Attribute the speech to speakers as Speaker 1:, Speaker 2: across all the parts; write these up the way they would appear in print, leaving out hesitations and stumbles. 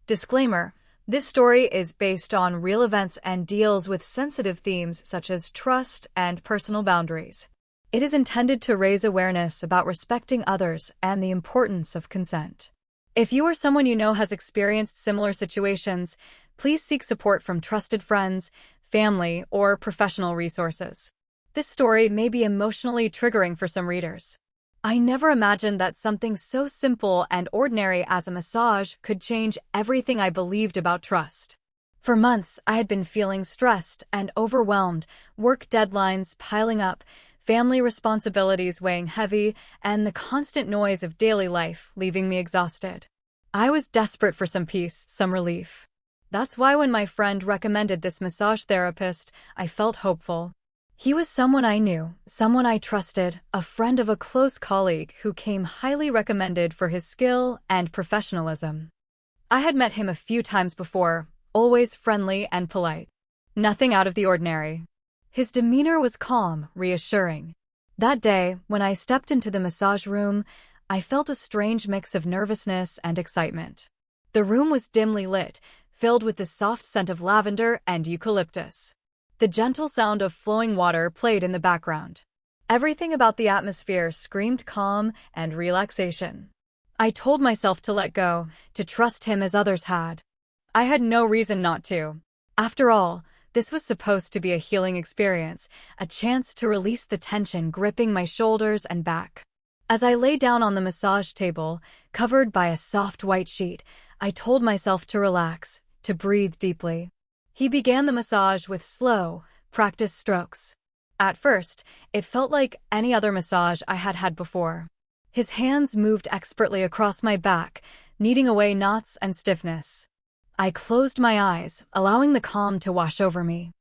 Speaker 1: Disclaimer: this story is based on real events and deals with sensitive themes such as trust and personal boundaries. It is intended to raise awareness about respecting others and the importance of consent. If you or someone you know has experienced similar situations, please seek support from trusted friends, family, or professional resources. This story may be emotionally triggering for some readers. I never imagined that something so simple and ordinary as a massage could change everything I believed about trust. For months, I had been feeling stressed and overwhelmed, work deadlines piling up, family responsibilities weighing heavy, and the constant noise of daily life leaving me exhausted. I was desperate for some peace, some relief. That's why when my friend recommended this massage therapist, I felt hopeful. He was someone I knew, someone I trusted, a friend of a close colleague who came highly recommended for his skill and professionalism. I had met him a few times before, always friendly and polite. Nothing out of the ordinary. His demeanor was calm, reassuring. That day, when I stepped into the massage room, I felt a strange mix of nervousness and excitement. The room was dimly lit, filled with the soft scent of lavender and eucalyptus. The gentle sound of flowing water played in the background. Everything about the atmosphere screamed calm and relaxation. I told myself to let go, to trust him as others had. I had no reason not to. After all, this was supposed to be a healing experience, a chance to release the tension gripping my shoulders and back. As I lay down on the massage table, covered by a soft white sheet, I told myself to relax, to breathe deeply. He began the massage with slow, practiced strokes. At first, it felt like any other massage I had had before. His hands moved expertly across my back, kneading away knots and stiffness. I closed my eyes, allowing the calm to wash over me.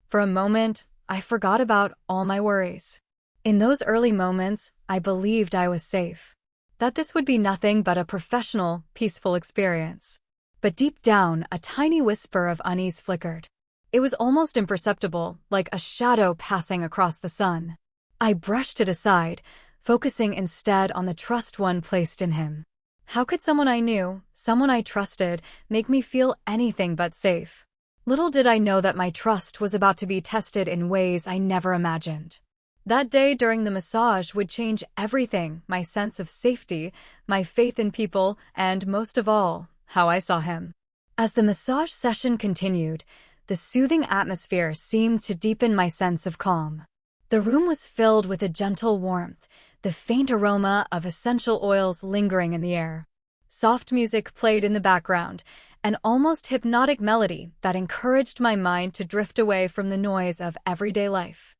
Speaker 1: For a moment, I forgot about all my worries. In those early moments, I believed I was safe, that this would be nothing but a professional, peaceful experience. But deep down, a tiny whisper of unease flickered. It was almost imperceptible, like a shadow passing across the sun. I brushed it aside, focusing instead on the trust one placed in him. How could someone I knew, someone I trusted, make me feel anything but safe? Little did I know that my trust was about to be tested in ways I never imagined. That day during the massage would change everything: my sense of safety, my faith in people, and most of all, how I saw him. As the massage session continued, the soothing atmosphere seemed to deepen my sense of calm. The room was filled with a gentle warmth, the faint aroma of essential oils lingering in the air. Soft music played in the background, an almost hypnotic melody that encouraged my mind to drift away from the noise of everyday life.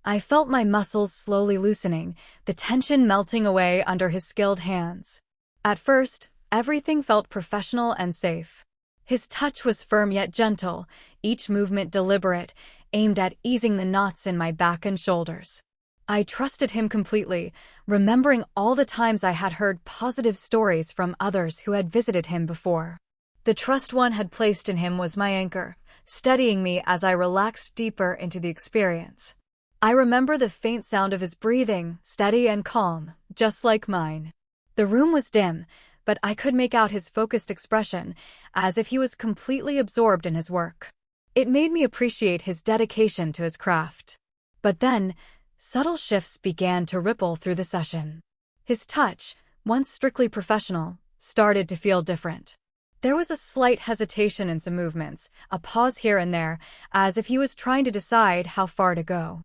Speaker 1: I felt my muscles slowly loosening, the tension melting away under his skilled hands. At first, everything felt professional and safe. His touch was firm yet gentle, each movement deliberate, aimed at easing the knots in my back and shoulders. I trusted him completely, remembering all the times I had heard positive stories from others who had visited him before. The trust one had placed in him was my anchor, steadying me as I relaxed deeper into the experience. I remember the faint sound of his breathing, steady and calm, just like mine. The room was dim, but I could make out his focused expression, as if he was completely absorbed in his work. It made me appreciate his dedication to his craft. But then, subtle shifts began to ripple through the session. His touch, once strictly professional, started to feel different. There was a slight hesitation in some movements, a pause here and there, as if he was trying to decide how far to go.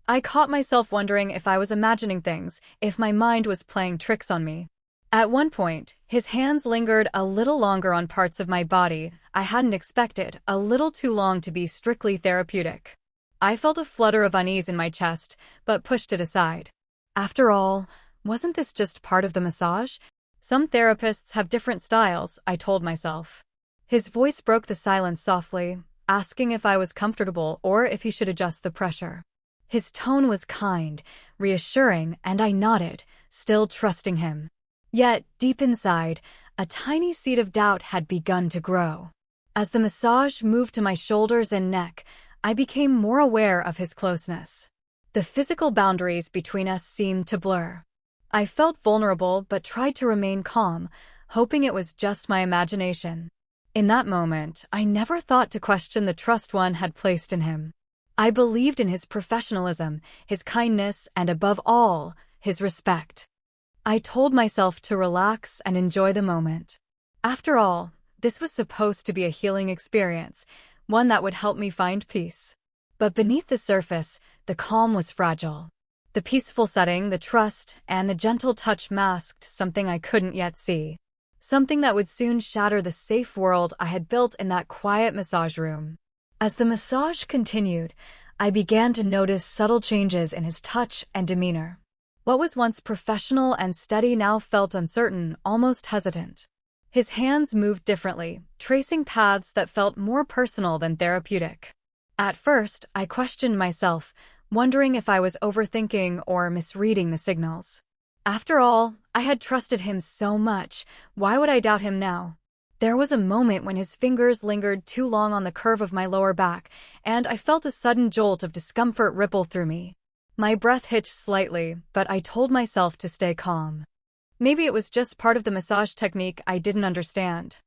Speaker 1: I caught myself wondering if I was imagining things, if my mind was playing tricks on me. At one point, his hands lingered a little longer on parts of my body I hadn't expected, a little too long to be strictly therapeutic. I felt a flutter of unease in my chest, but pushed it aside. After all, wasn't this just part of the massage? Some therapists have different styles, I told myself. His voice broke the silence softly, asking if I was comfortable or if he should adjust the pressure. His tone was kind, reassuring, and I nodded, still trusting him. Yet, deep inside, a tiny seed of doubt had begun to grow. As the massage moved to my shoulders and neck, I became more aware of his closeness. The physical boundaries between us seemed to blur. I felt vulnerable but tried to remain calm, hoping it was just my imagination. In that moment, I never thought to question the trust one had placed in him. I believed in his professionalism, his kindness, and above all, his respect. I told myself to relax and enjoy the moment. After all, this was supposed to be a healing experience, one that would help me find peace. But beneath the surface, the calm was fragile. The peaceful setting, the trust, and the gentle touch masked something I couldn't yet see. Something that would soon shatter the safe world I had built in that quiet massage room. As the massage continued, I began to notice subtle changes in his touch and demeanor. What was once professional and steady now felt uncertain, almost hesitant. His hands moved differently, tracing paths that felt more personal than therapeutic. At first, I questioned myself, wondering if I was overthinking or misreading the signals. After all, I had trusted him so much, why would I doubt him now? There was a moment when his fingers lingered too long on the curve of my lower back, and I felt a sudden jolt of discomfort ripple through me. My breath hitched slightly, but I told myself to stay calm. Maybe it was just part of the massage technique I didn't understand.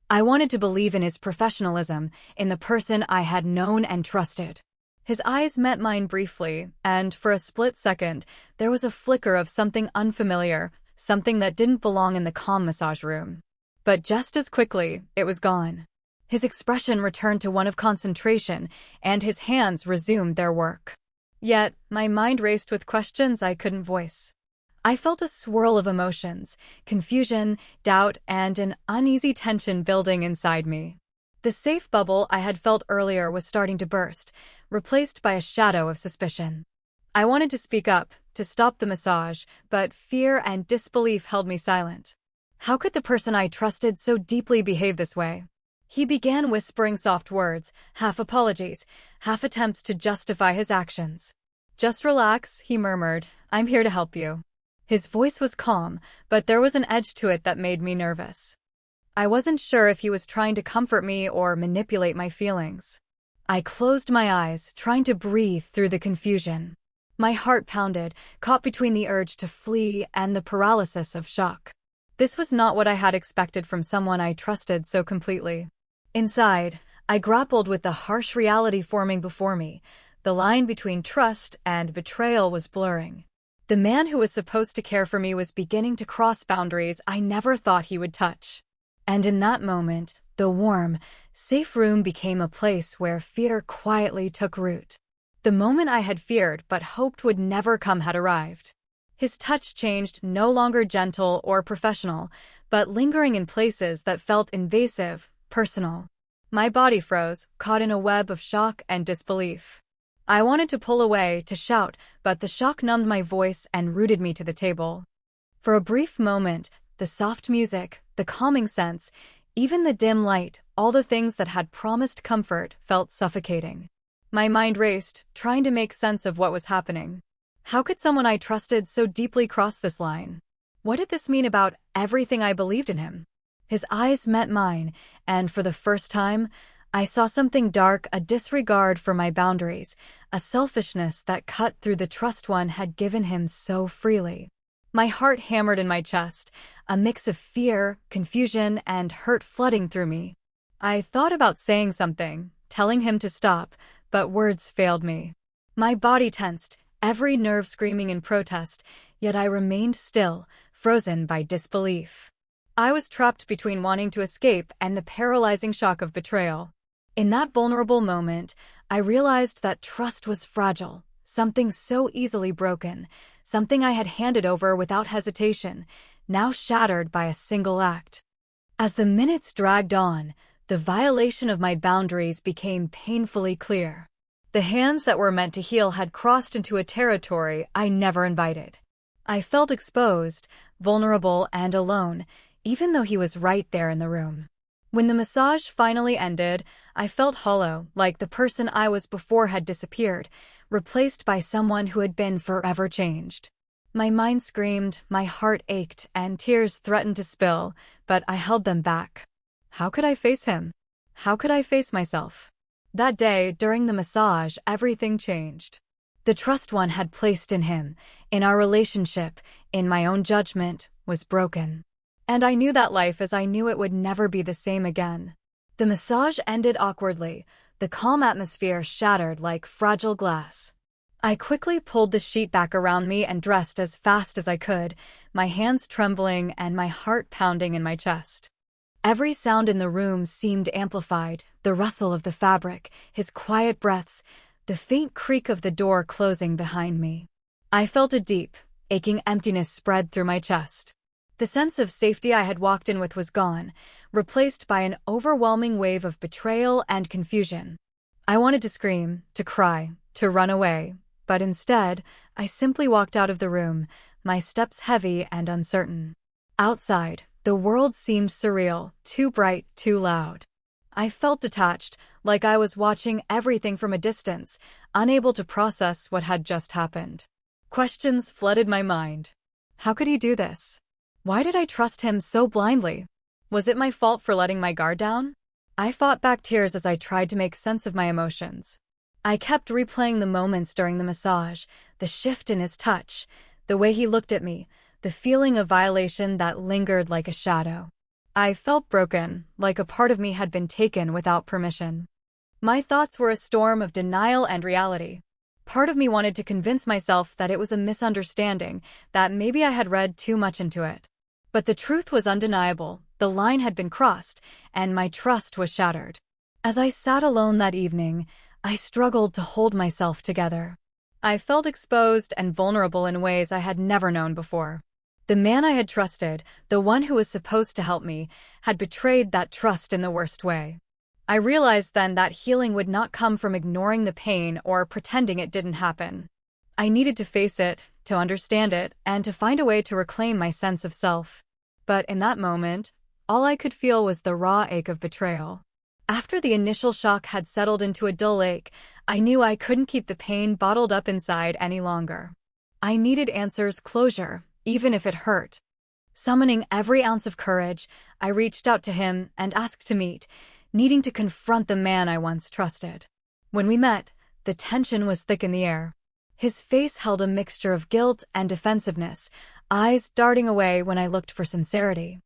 Speaker 1: I wanted to believe in his professionalism, in the person I had known and trusted. His eyes met mine briefly, and for a split second, there was a flicker of something unfamiliar, something that didn't belong in the calm massage room. But just as quickly, it was gone. His expression returned to one of concentration, and his hands resumed their work. Yet, my mind raced with questions I couldn't voice. I felt a swirl of emotions, confusion, doubt, and an uneasy tension building inside me. The safe bubble I had felt earlier was starting to burst, replaced by a shadow of suspicion. I wanted to speak up, to stop the massage, but fear and disbelief held me silent. How could the person I trusted so deeply behave this way? He began whispering soft words, half apologies, half attempts to justify his actions. "Just relax," he murmured. "I'm here to help you." His voice was calm, but there was an edge to it that made me nervous. I wasn't sure if he was trying to comfort me or manipulate my feelings. I closed my eyes, trying to breathe through the confusion. My heart pounded, caught between the urge to flee and the paralysis of shock. This was not what I had expected from someone I trusted so completely. Inside, I grappled with the harsh reality forming before me. The line between trust and betrayal was blurring. The man who was supposed to care for me was beginning to cross boundaries I never thought he would touch. And in that moment, the warm, safe room became a place where fear quietly took root. The moment I had feared but hoped would never come had arrived. His touch changed, no longer gentle or professional, but lingering in places that felt invasive, personal. My body froze, caught in a web of shock and disbelief. I wanted to pull away, to shout, but the shock numbed my voice and rooted me to the table. For a brief moment, the soft music, the calming scents, even the dim light, all the things that had promised comfort, felt suffocating. My mind raced, trying to make sense of what was happening. How could someone I trusted so deeply cross this line? What did this mean about everything I believed in him? His eyes met mine, and for the first time, I saw something dark, a disregard for my boundaries, a selfishness that cut through the trust one had given him so freely. My heart hammered in my chest, a mix of fear, confusion, and hurt flooding through me. I thought about saying something, telling him to stop, but words failed me. My body tensed, every nerve screaming in protest, yet I remained still, frozen by disbelief. I was trapped between wanting to escape and the paralyzing shock of betrayal. In that vulnerable moment, I realized that trust was fragile, something so easily broken, something I had handed over without hesitation, now shattered by a single act. As the minutes dragged on, the violation of my boundaries became painfully clear. The hands that were meant to heal had crossed into a territory I never invited. I felt exposed, vulnerable, and alone, even though he was right there in the room. When the massage finally ended, I felt hollow, like the person I was before had disappeared, replaced by someone who had been forever changed. My mind screamed, my heart ached, and tears threatened to spill, but I held them back. How could I face him? How could I face myself? That day, during the massage, everything changed. The trust one had placed in him, in our relationship, in my own judgment, was broken. And I knew that life as I knew it would never be the same again. The massage ended awkwardly, the calm atmosphere shattered like fragile glass. I quickly pulled the sheet back around me and dressed as fast as I could, my hands trembling and my heart pounding in my chest. Every sound in the room seemed amplified, the rustle of the fabric, his quiet breaths, the faint creak of the door closing behind me. I felt a deep, aching emptiness spread through my chest. The sense of safety I had walked in with was gone, replaced by an overwhelming wave of betrayal and confusion. I wanted to scream, to cry, to run away, but instead, I simply walked out of the room, my steps heavy and uncertain. Outside, the world seemed surreal, too bright, too loud. I felt detached, like I was watching everything from a distance, unable to process what had just happened. Questions flooded my mind. How could he do this? Why did I trust him so blindly? Was it my fault for letting my guard down? I fought back tears as I tried to make sense of my emotions. I kept replaying the moments during the massage, the shift in his touch, the way he looked at me, the feeling of violation that lingered like a shadow. I felt broken, like a part of me had been taken without permission. My thoughts were a storm of denial and reality. Part of me wanted to convince myself that it was a misunderstanding, that maybe I had read too much into it. But the truth was undeniable, the line had been crossed, and my trust was shattered. As I sat alone that evening, I struggled to hold myself together. I felt exposed and vulnerable in ways I had never known before. The man I had trusted, the one who was supposed to help me, had betrayed that trust in the worst way. I realized then that healing would not come from ignoring the pain or pretending it didn't happen. I needed to face it, to understand it, and to find a way to reclaim my sense of self. But in that moment, all I could feel was the raw ache of betrayal. After the initial shock had settled into a dull ache, I knew I couldn't keep the pain bottled up inside any longer. I needed answers, closure, even if it hurt. Summoning every ounce of courage, I reached out to him and asked to meet, needing to confront the man I once trusted. When we met, the tension was thick in the air. His face held a mixture of guilt and defensiveness, eyes darting away when I looked for sincerity.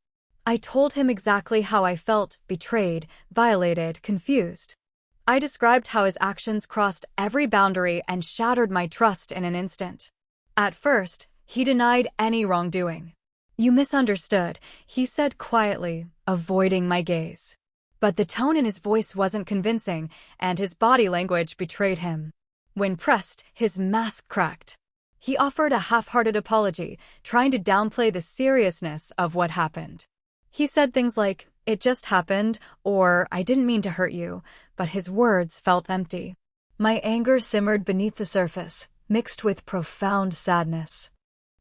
Speaker 1: I told him exactly how I felt, betrayed, violated, confused. I described how his actions crossed every boundary and shattered my trust in an instant. At first, he denied any wrongdoing. "You misunderstood," he said quietly, avoiding my gaze. But the tone in his voice wasn't convincing, and his body language betrayed him. When pressed, his mask cracked. He offered a half-hearted apology, trying to downplay the seriousness of what happened. He said things like, "It just happened," or "I didn't mean to hurt you," but his words felt empty. My anger simmered beneath the surface, mixed with profound sadness.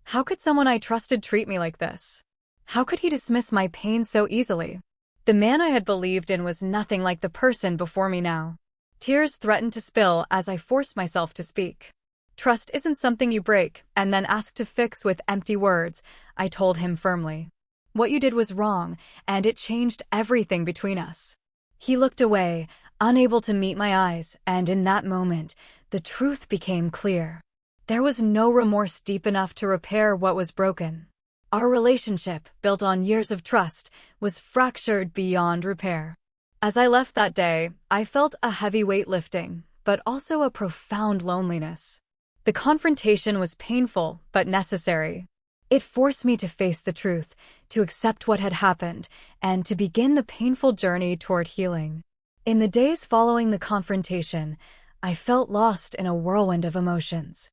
Speaker 1: How could someone I trusted treat me like this? How could he dismiss my pain so easily? The man I had believed in was nothing like the person before me now. Tears threatened to spill as I forced myself to speak. "Trust isn't something you break and then ask to fix with empty words," I told him firmly. "What you did was wrong, and it changed everything between us." He looked away, unable to meet my eyes, and in that moment, the truth became clear. There was no remorse deep enough to repair what was broken. Our relationship, built on years of trust, was fractured beyond repair. As I left that day, I felt a heavy weight lifting, but also a profound loneliness. The confrontation was painful, but necessary. It forced me to face the truth, to accept what had happened, and to begin the painful journey toward healing. In the days following the confrontation, I felt lost in a whirlwind of emotions.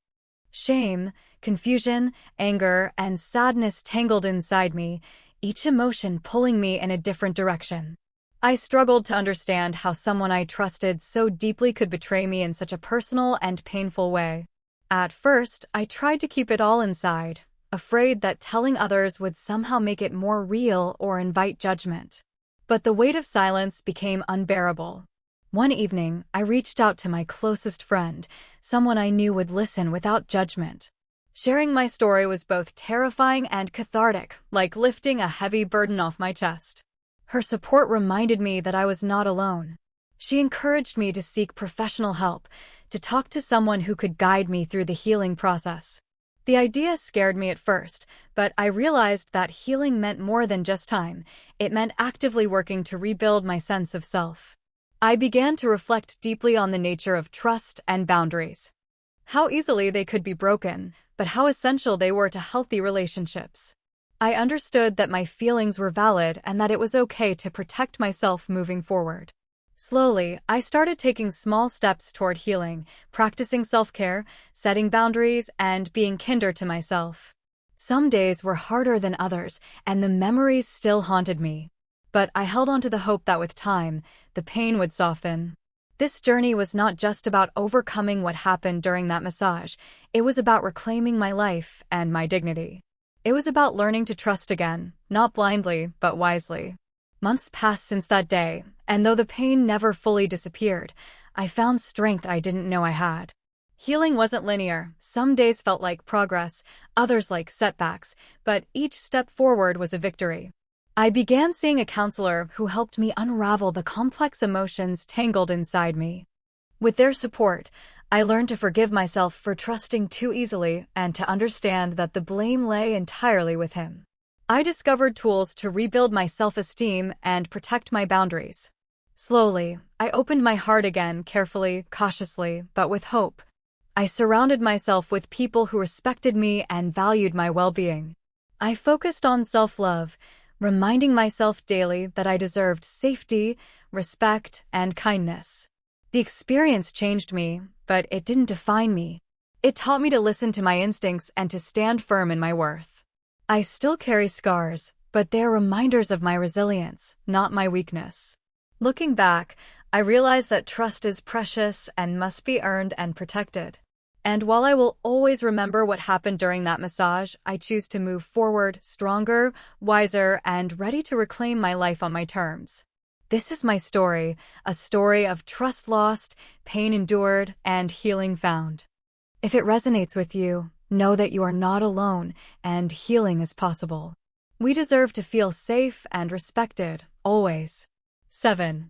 Speaker 1: Shame, confusion, anger, and sadness tangled inside me, each emotion pulling me in a different direction. I struggled to understand how someone I trusted so deeply could betray me in such a personal and painful way. At first, I tried to keep it all inside, afraid that telling others would somehow make it more real or invite judgment. But the weight of silence became unbearable. One evening, I reached out to my closest friend, someone I knew would listen without judgment. Sharing my story was both terrifying and cathartic, like lifting a heavy burden off my chest. Her support reminded me that I was not alone. She encouraged me to seek professional help, to talk to someone who could guide me through the healing process. The idea scared me at first, but I realized that healing meant more than just time. It meant actively working to rebuild my sense of self. I began to reflect deeply on the nature of trust and boundaries. How easily they could be broken, but how essential they were to healthy relationships. I understood that my feelings were valid and that it was okay to protect myself moving forward. Slowly, I started taking small steps toward healing, practicing self-care, setting boundaries, and being kinder to myself. Some days were harder than others, and the memories still haunted me. But I held on to the hope that with time, the pain would soften. This journey was not just about overcoming what happened during that massage. It was about reclaiming my life and my dignity. It was about learning to trust again, not blindly, but wisely. Months passed since that day, and though the pain never fully disappeared, I found strength I didn't know I had. Healing wasn't linear. Some days felt like progress, others like setbacks, but each step forward was a victory. I began seeing a counselor who helped me unravel the complex emotions tangled inside me. With their support, I learned to forgive myself for trusting too easily and to understand that the blame lay entirely with him. I discovered tools to rebuild my self-esteem and protect my boundaries. Slowly, I opened my heart again, carefully, cautiously, but with hope. I surrounded myself with people who respected me and valued my well-being. I focused on self-love, reminding myself daily that I deserved safety, respect, and kindness. The experience changed me, but it didn't define me. It taught me to listen to my instincts and to stand firm in my worth. I still carry scars, but they're reminders of my resilience, not my weakness. Looking back, I realize that trust is precious and must be earned and protected. And while I will always remember what happened during that massage, I choose to move forward, stronger, wiser, and ready to reclaim my life on my terms. This is my story, a story of trust lost, pain endured, and healing found. If it resonates with you, know that you are not alone, and healing is possible. We deserve to feel safe and respected, always. 7.